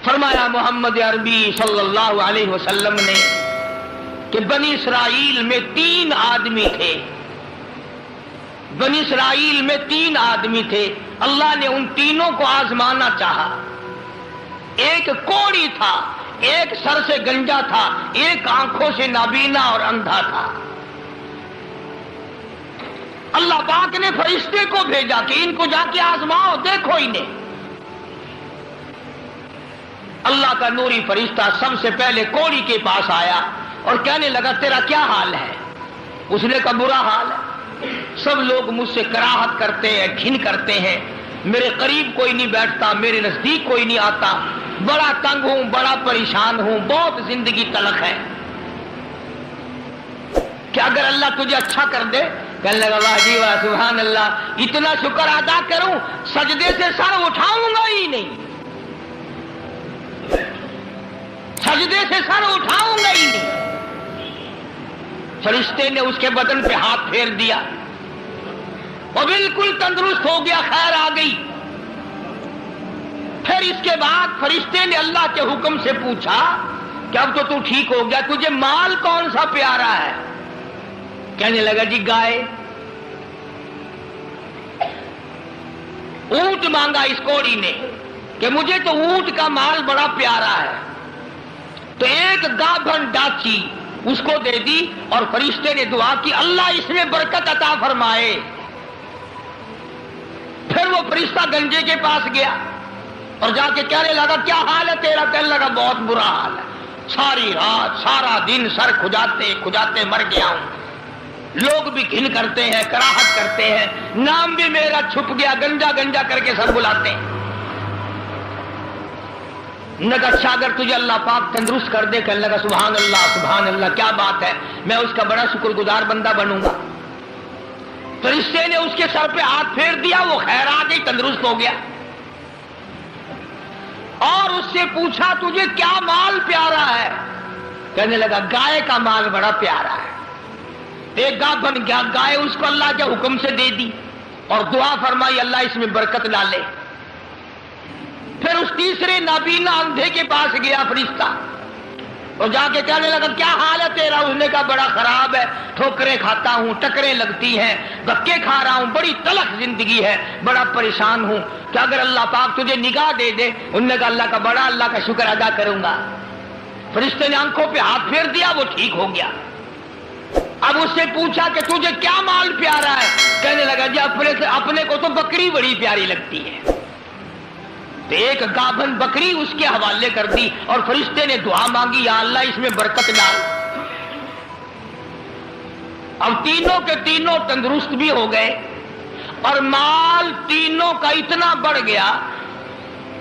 فرمایا محمد عربی صلی اللہ علیہ وسلم نے کہ بنی اسرائیل میں 3 آدمی تھے، بنی اسرائیل میں 3 آدمی تھے، اللہ نے ان تینوں کو آزمانا چاہا۔ ایک کوڑی تھا، ایک سر سے گنجا تھا، ایک آنکھوں سے نابینا اور اندھا تھا۔ اللہ پاک نے فرشتے کو بھیجا کہ ان کو جا کے آزماؤ، دیکھو انہیں۔ اللہ کا نوری فرشتہ سب سے پہلے کوڑی کے پاس آیا اور کہنے لگا تیرا کیا حال ہے؟ اس نے کہا برا حال ہے، سب لوگ مجھ سے کراہت کرتے ہیں، گھن کرتے ہیں، میرے قریب کوئی نہیں بیٹھتا، میرے نزدیک کوئی نہیں آتا، بڑا تنگ ہوں، بڑا پریشان ہوں، بہت زندگی تلخ ہے۔ کہ اگر اللہ تجھے اچھا کر دے، کہنے لگا واہ جی واہ سبحان اللہ، اتنا شکر ادا کروں سجدے سے سر اٹھاؤں گا ہی نہیں، سجدے سے سر اٹھاؤں گا ہی نہیں۔ فرشتے نے اس کے بدن پہ ہاتھ پھیر دیا اور بالکل تندرست ہو گیا، خیر آ گئی۔ پھر اس کے بعد فرشتے نے اللہ کے حکم سے پوچھا کہ اب تو ٹھیک ہو گیا، تجھے مال کون سا پیارا ہے؟ کہنے لگا جی گائے۔ اونٹ مانگا اس کوڑی نے کہ مجھے تو اونٹ کا مال بڑا پیارا ہے، تو ایک گابھن ڈاچی اس کو دے دی اور فرشتے نے دعا کی اللہ اس میں برکت عطا فرمائے۔ پھر وہ فرشتہ گنجے کے پاس گیا اور جا کے کہنے لگا کیا حال ہے تیرا؟ کہنے لگا بہت برا حال ہے، ساری رات سارا دن سر کھجاتے کھجاتے مر گیا ہوں، لوگ بھی گھن کرتے ہیں، کراہت کرتے ہیں، نام بھی میرا چھپ گیا، گنجا گنجا کر کے سب بلاتے ہیں۔ نگا اچھا اگر تجھے اللہ پاک تندرست کر دے، کہنے لگا سبحان اللہ کیا بات ہے، میں اس کا بڑا شکر گزار بندہ بنوں گا۔ فرشتے نے اس کے سر پہ ہاتھ پھیر دیا، وہ خیر آ گئی، تندرست ہو گیا۔ اور اس سے پوچھا تجھے کیا مال پیارا ہے؟ کہنے لگا گائے کا مال بڑا پیارا ہے۔ ایک گا بن گیا گائے، اس کو اللہ کے حکم سے دے دی اور دعا فرمائی اللہ اس میں برکت ڈالے۔ پھر اس تیسرے نابینا اندھے کے پاس گیا فرشتہ اور جا کے کہنے لگا کیا حال ہے تیرا؟ اس نے کہا بڑا خراب ہے، ٹھوکریں کھاتا ہوں، ٹکریں لگتی ہیں، دھکے کھا رہا ہوں، بڑی تلخ زندگی ہے، بڑا پریشان ہوں، کہ اگر اللہ پاک تجھے نگاہ دے دے۔ انہوں نے کہا اللہ کا شکر ادا کروں گا۔ فرشتے نے آنکھوں پہ ہاتھ پھیر دیا، وہ ٹھیک ہو گیا۔ اب اس سے پوچھا کہ تجھے کیا مال پیارا ہے؟ کہنے لگا جی اپنے کو تو بکری بڑی پیاری لگتی ہے۔ تو ایک گابھن بکری اس کے حوالے کر دی اور فرشتے نے دعا مانگی یا اللہ اس میں برکت ڈال۔ اب تینوں کے تینوں تندرست بھی ہو گئے اور مال تینوں کا اتنا بڑھ گیا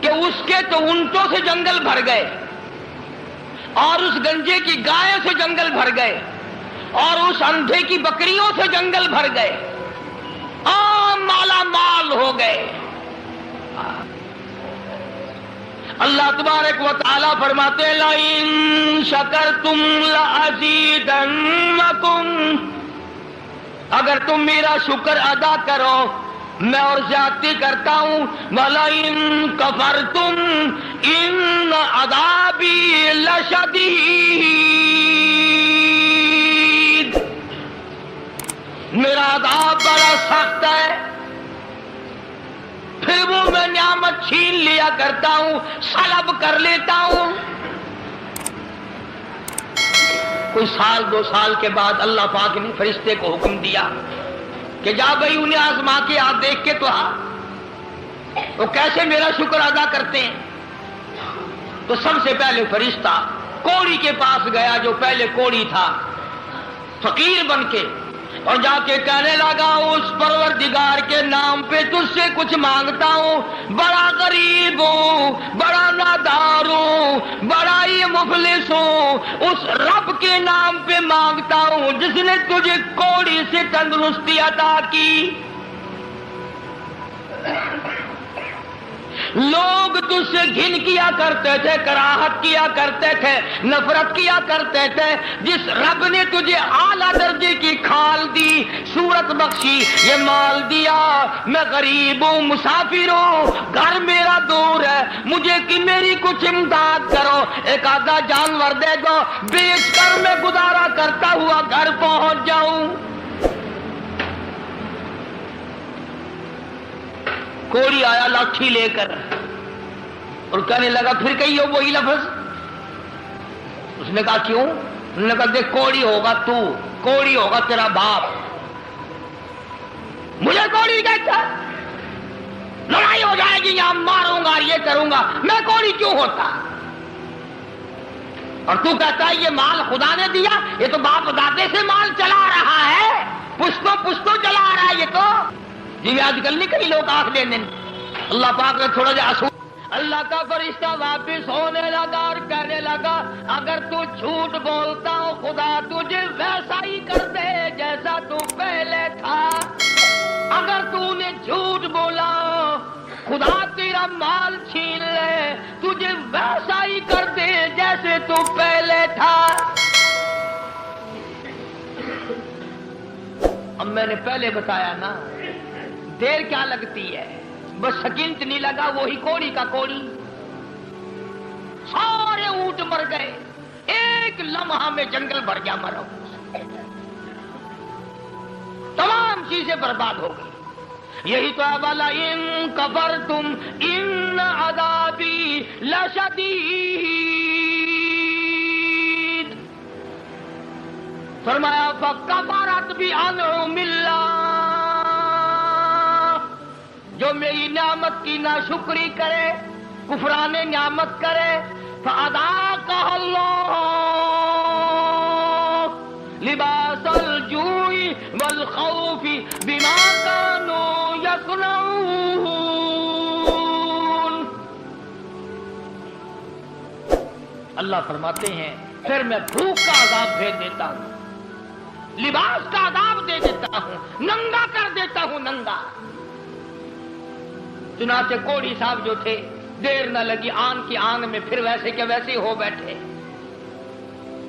کہ اس کے تو اونٹوں سے جنگل بھر گئے اور اس گنجے کی گائے سے جنگل بھر گئے اور اس اندھے کی بکریوں سے جنگل بھر گئے، عام مالا مال ہو گئے۔ اللہ تبارک و تعالی فرماتے ہیں لَئِن شَكَرْتُمْ لَأَزِيدَنَّكُمْ، اگر تم میرا شکر ادا کرو میں اور زیادتی کرتا ہوں، وَلَئِن كَفَرْتُمْ إِنَّ عَذَابِي لَشَدِيدٌ، میرا عذاب بڑا سخت ہے۔ پھر وہ میں نعمت چھین لیا کرتا ہوں، سلب کر لیتا ہوں۔ کوئی سال 2 سال کے بعد اللہ پاک نے فرشتے کو حکم دیا کہ جا بھائی انہیں آزما کے آپ دیکھ کے تو وہ کیسے میرا شکر ادا کرتے ہیں۔ تو سب سے پہلے فرشتہ کوڑی کے پاس گیا جو پہلے کوڑی تھا، فقیر بن کے، اور جا کے کہنے لگا اس پروردگار کے نام پہ تجھ سے کچھ مانگتا ہوں، بڑا غریب ہوں، بڑا نادار ہوں، بڑا ہی مفلس ہوں، اس رب کے نام پہ مانگتا ہوں جس نے تجھے کوڑی سے تندرستی عطا کی۔ لوگ تجھ سے گھن کیا کرتے تھے، کراہت کیا کرتے تھے، نفرت کیا کرتے تھے۔ جس رب نے تجھے اعلیٰ درجے کی کھال دی، صورت بخشی، یہ مال دیا، میں غریب ہوں، مسافر ہوں، گھر میرا دور ہے، مجھے کہ میری کچھ امداد کرو، ایک آدھا جانور دے دو، بیچ کر میں گزارا کرتا ہوا گھر پہنچ جاؤں۔ کوڑی آیا لاٹھی لے کر اور کہنے لگا پھر کہیے وہی لفظ۔ اس نے کہا کیوں؟ انہوں نے کہا دیکھ کوڑی ہوگا تو، کوڑی ہوگا تیرا باپ، مجھے کوڑی کہتا، لڑائی ہو جائے گی، یہاں ماروں گا، یہ کروں گا، میں کوڑی کیوں ہوتا؟ اور تو کہتا ہے یہ مال خدا نے دیا، یہ تو باپ دادے سے مال چلا رہا ہے، پشتوں پشتوں چلا رہا ہے یہ تو۔ جی آج کل نہیں کئی لوگ آنکھ دینے، اللہ پاک نے تھوڑا جا اصول۔ اللہ کا فرشتہ واپس ہونے لگا اور کہنے لگا اگر تو جھوٹ بولتا ہو خدا تجھے ویسا ہی کر دے جیسا تو پہلے تھا۔ اگر تو نے جھوٹ بولا خدا تیرا مال چھین لے، تجھے ویسا ہی کر دے جیسے تو پہلے تھا۔ اب میں نے پہلے بتایا نا، دیر کیا لگتی ہے، بس سکینت نہیں لگا، وہی کوڑی کا کوڑی، سارے اونٹ مر گئے، ایک لمحہ میں جنگل بھر گیا مرو، تمام چیزیں برباد ہو گئی۔ یہی تو ہے والا ان کفرتم ان عذابی لشدید، فرمایا فکفرت بانعم اللہ، جو میری نعمت کی ناشکری کرے، کفران نعمت کرے، فَأَذَاقَهَا اللَّهُ لِبَاسَ الْجُوعِ وَالْخَوْفِ بِمَا كَانُوا يَصْنَعُونَ۔ اللہ فرماتے ہیں پھر میں بھوک کا عذاب بھیج دیتا ہوں، لباس کا عذاب دے دیتا ہوں، ننگا کر دیتا ہوں، ننگا۔ چنانچہ کوڑی صاحب جو تھے دیر نہ لگی، آن کی آن میں پھر ویسے کے ویسے ہو بیٹھے۔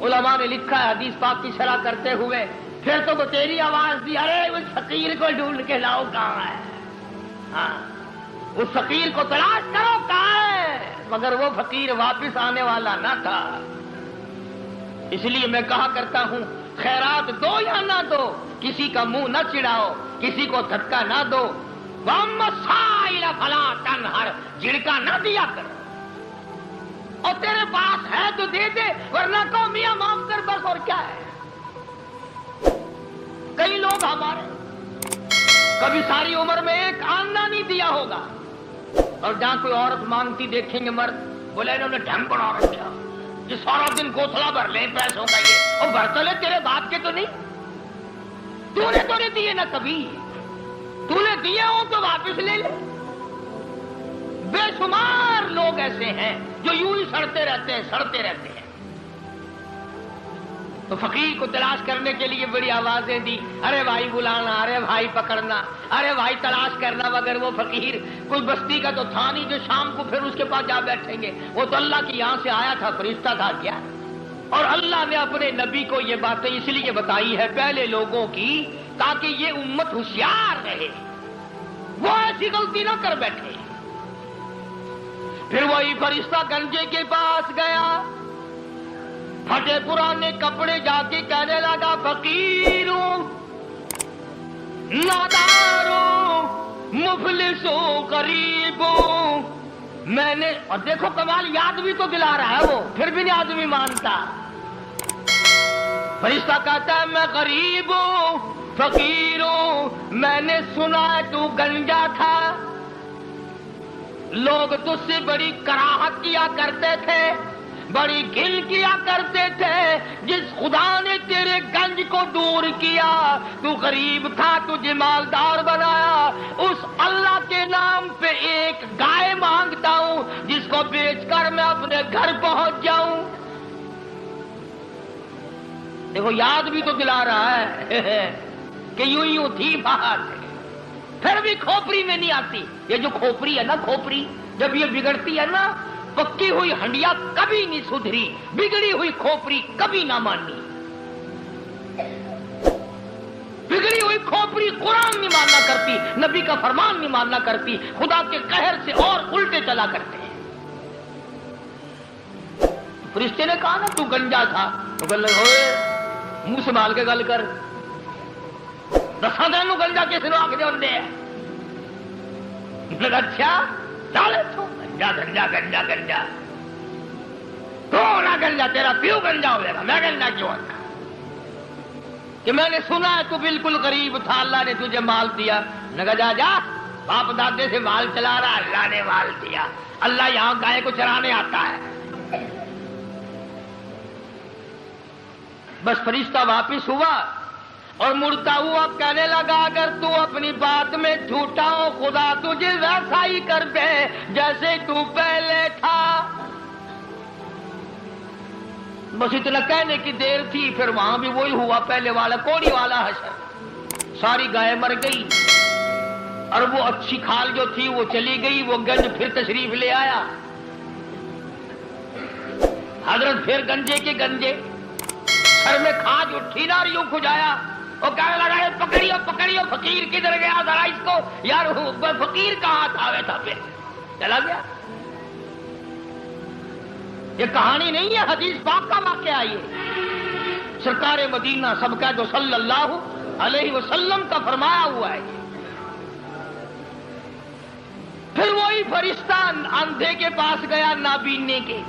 علماء نے لکھا ہے حدیث پاک کی شرح کرتے ہوئے، پھر تو وہ تیری آواز دی، ارے اس فقیر کو ڈھونڈ کے لاؤ کہاں ہے، ہاں اس فقیر کو تلاش کرو کہاں ہے، مگر وہ فقیر واپس آنے والا نہ تھا۔ اس لیے میں کہا کرتا ہوں خیرات دو یا نہ دو، کسی کا منہ نہ چڑھاؤ، کسی کو دھکا نہ دو، وَأَمَّا السَّائِلَ فَلَا تَنْهَرْ، جھڑکا نہ دیا کر، اور تیرے پاس ہے تو دے دے، ورنہ کہو میاں معاف کر بس، اور کیا ہے۔ کئی لوگ ہمارے کبھی ساری عمر میں ایک آنا نہیں دیا ہوگا، اور جہاں کوئی عورت مانگتی دیکھیں گے مرد، بولے انہوں نے ڈھنگ بنا رکھا، یہ سارا دن گوتھلا بھر لیں پیسوں کا، یہ اور بھرتا لے تیرے باپ کے تو نہیں، تو نے تو نہیں دیے نا کبھی، تو نے دیے ہو تو واپس لے لے۔ بے شمار لوگ ایسے ہیں جو یوں ہی سڑتے رہتے ہیں، سڑتے رہتے ہیں۔ تو فقیر کو تلاش کرنے کے لیے بڑی آوازیں دی، ارے بھائی بلانا، ارے بھائی پکڑنا، ارے بھائی تلاش کرنا، مگر وہ فقیر کوئی بستی کا تو تھا نہیں جو شام کو پھر اس کے پاس جا بیٹھیں گے، وہ تو اللہ کی یہاں سے آیا تھا، فرشتہ تھا کیا۔ اور اللہ نے اپنے نبی کو یہ باتیں اس لیے بتائی ہے پہلے لوگوں کی، تاکہ یہ امت ہوشیار رہے، وہ ایسی غلطی نہ کر بیٹھے۔ پھر وہی فرشتہ گنجے کے پاس گیا، پھٹے پرانے کپڑے جا کے کہنے لگا فقیروں، ناداروں، مفلسوں، غریبوں، میں نے، اور دیکھو کمال، یاد بھی تو دلا رہا ہے وہ، پھر بھی نہیں آدمی مانتا۔ فرشتہ کہتا ہے میں غریب ہوں، فقیر ہوں، میں نے سنا ہے تو گنجا تھا، لوگ تجھ سے بڑی کراہت کیا کرتے تھے، بڑی گھل کیا کرتے تھے، جس خدا نے تیرے گنج کو دور کیا، تو غریب تھا تجھے مالدار بنایا، اس اللہ کے نام پہ ایک گائے مانگتا ہوں جس کو بیچ کر میں اپنے گھر پہنچ جاؤں۔ دیکھو یاد بھی تو دلا رہا ہے کہ یوں یوں تھی بات، پھر بھی کھوپڑی میں نہیں آتی۔ یہ جو کھوپڑی ہے نا، کھوپڑی جب یہ بگڑتی ہے نا، پکی ہوئی ہنڈیا کبھی نہیں سدھری، بگڑی ہوئی کھوپڑی کبھی نہ مانی۔ بگڑی ہوئی کھوپڑی قرآن نہیں ماننا کرتی، نبی کا فرمان نہیں ماننا کرتی، خدا کے قہر سے اور الٹے چلا کرتے ہیں۔ فرشتے نے کہا نا تو گنجا تھا، تو گل ہوئے منہ سنبھال کے گل کر، دساں تینوں گنجا کس نے آکھ دے ہوندے ہے؟ اچھا چالے تو گنجا گنجا گنجا گنجا، تو نہ گنجا، تیرا پیو گنجا ہوئے گا، میں گنجا کیوں ہوتا کہ میں نے سنا ہے تو بالکل غریب تھا، اللہ نے تجھے مال دیا۔ نے کہا جا جا، باپ دادے سے مال چلا رہا، اللہ نے مال دیا، اللہ یہاں گائے کو چرانے آتا ہے۔ بس فرشتہ واپس ہوا اور مڑتا ہوا کہنے لگا اگر تو اپنی بات میں جھوٹا ہو خدا تجھے ویسا ہی کر دے جیسے تو پہلے تھا۔ بس اتنا کہنے کی دیر تھی، پھر وہاں بھی وہی ہوا، پہلے والا کوڑی والا حشر، ساری گائے مر گئی اور وہ اچھی کھال جو تھی وہ چلی گئی۔ وہ گنج پھر تشریف لے آیا، حضرت پھر گنجے کے گنجے، سر میں کھاج اٹھی نا اور یوں کھجایا، وہ کہنے لگا پکڑیو پکڑیو، فقیر کدھر گیا ذرا اس کو، یار فقیر کہاں تھا؟ تھا پھر چلا گیا۔ یہ کہانی نہیں ہے، حدیث پاک کا واقعہ یہ، سرکار مدینہ سب کا جو صلی اللہ علیہ وسلم کا فرمایا ہوا ہے۔ پھر وہی فرشتہ اندھے کے پاس گیا نابینے کے،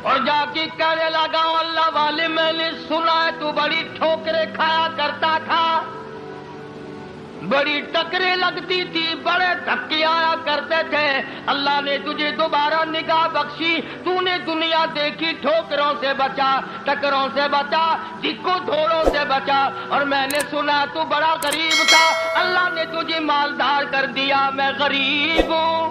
اور جا کے کہنے لگا اللہ والے میں نے سنا ہے تو بڑی ٹھوکریں کھایا کرتا تھا، بڑی ٹکریں لگتی تھی، بڑے دھکے آیا کرتے تھے، اللہ نے تجھے دوبارہ نگاہ بخشی، تو نے دنیا دیکھی، ٹھوکروں سے بچا، ٹکروں سے بچا، دکوں دھوڑوں سے بچا، اور میں نے سنا تو بڑا غریب تھا، اللہ نے تجھے مالدار کر دیا۔ میں غریب ہوں،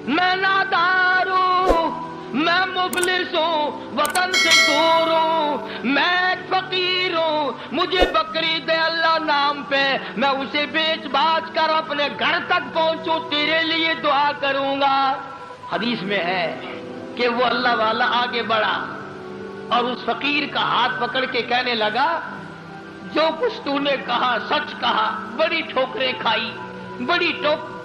میں نادار ہوں، میں مفلس ہوں، وطن سے دور ہوں، میں ایک فقیر ہوں، مجھے بکری دے اللہ نام پہ، میں اسے بیچ باچ کر اپنے گھر تک پہنچوں، تیرے لیے دعا کروں گا۔ حدیث میں ہے کہ وہ اللہ والا آگے بڑھا اور اس فقیر کا ہاتھ پکڑ کے کہنے لگا جو کچھ تو نے کہا سچ کہا، بڑی ٹھوکریں کھائی، بڑی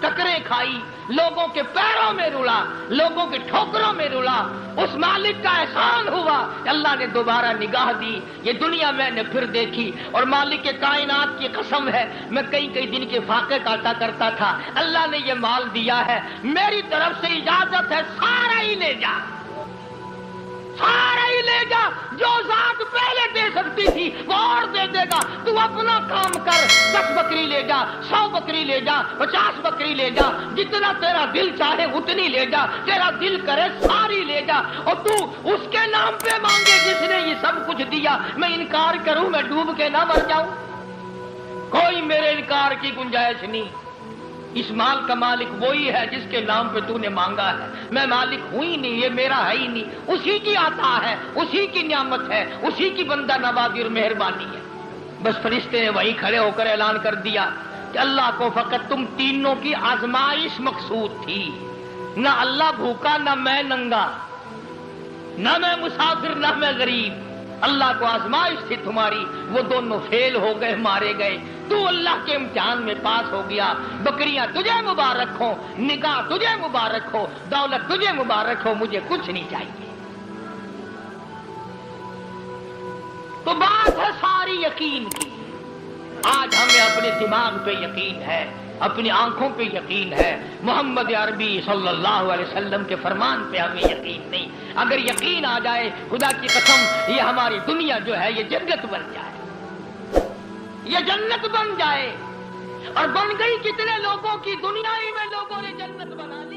ٹکریں کھائی، لوگوں کے پیروں میں رلا، لوگوں کے ٹھوکروں میں رلا، اس مالک کا احسان ہوا، اللہ نے دوبارہ نگاہ دی، یہ دنیا میں نے پھر دیکھی، اور مالک کے کائنات کی قسم ہے میں کئی دن کے فاقے کاٹا کرتا تھا، اللہ نے یہ مال دیا ہے، میری طرف سے اجازت ہے سارا ہی لے جا، سارا ہی لے جا، جو ذات پہلے دے سکتی تھی وہ اور دے دے گا، تو اپنا کام کر، 10 بکری لے جا، 100 بکری لے جا، 50 بکری لے جا، جتنا تیرا دل چاہے اتنی لے جا، تیرا دل کرے ساری لے جا، اور تو اس کے نام پہ مانگے جس نے یہ سب کچھ دیا، میں انکار کروں میں ڈوب کے نہ مر جاؤں، کوئی میرے انکار کی گنجائش نہیں، اس مال کا مالک وہی ہے جس کے نام پہ تو نے مانگا ہے، میں مالک ہوں ہی نہیں، یہ میرا ہے ہی نہیں، اسی کی عطا ہے، اسی کی نعمت ہے، اسی کی بندہ نوازی اور مہربانی ہے۔ بس فرشتے نے وہیں کھڑے ہو کر اعلان کر دیا کہ اللہ کو فقط تم تینوں کی آزمائش مقصود تھی، نہ اللہ بھوکا، نہ میں ننگا، نہ میں مسافر، نہ میں غریب، اللہ کو آزمائش تھی تمہاری، وہ دونوں فیل ہو گئے، مارے گئے، تو اللہ کے امتحان میں پاس ہو گیا، بکریاں تجھے مبارک ہو، نگاہ تجھے مبارک ہو، دولت تجھے مبارک ہو، مجھے کچھ نہیں چاہیے۔ تو بات ہے ساری یقین کی، آج ہمیں اپنے دماغ پہ یقین ہے، اپنی آنکھوں پہ یقین ہے، محمد عربی صلی اللہ علیہ وسلم کے فرمان پہ ہمیں یقین نہیں۔ اگر یقین آ جائے خدا کی قسم یہ ہماری دنیا جو ہے یہ جنت بن جائے، یہ جنت بن جائے، اور بن گئی کتنے لوگوں کی، دنیا ہی میں لوگوں نے جنت بنا لی۔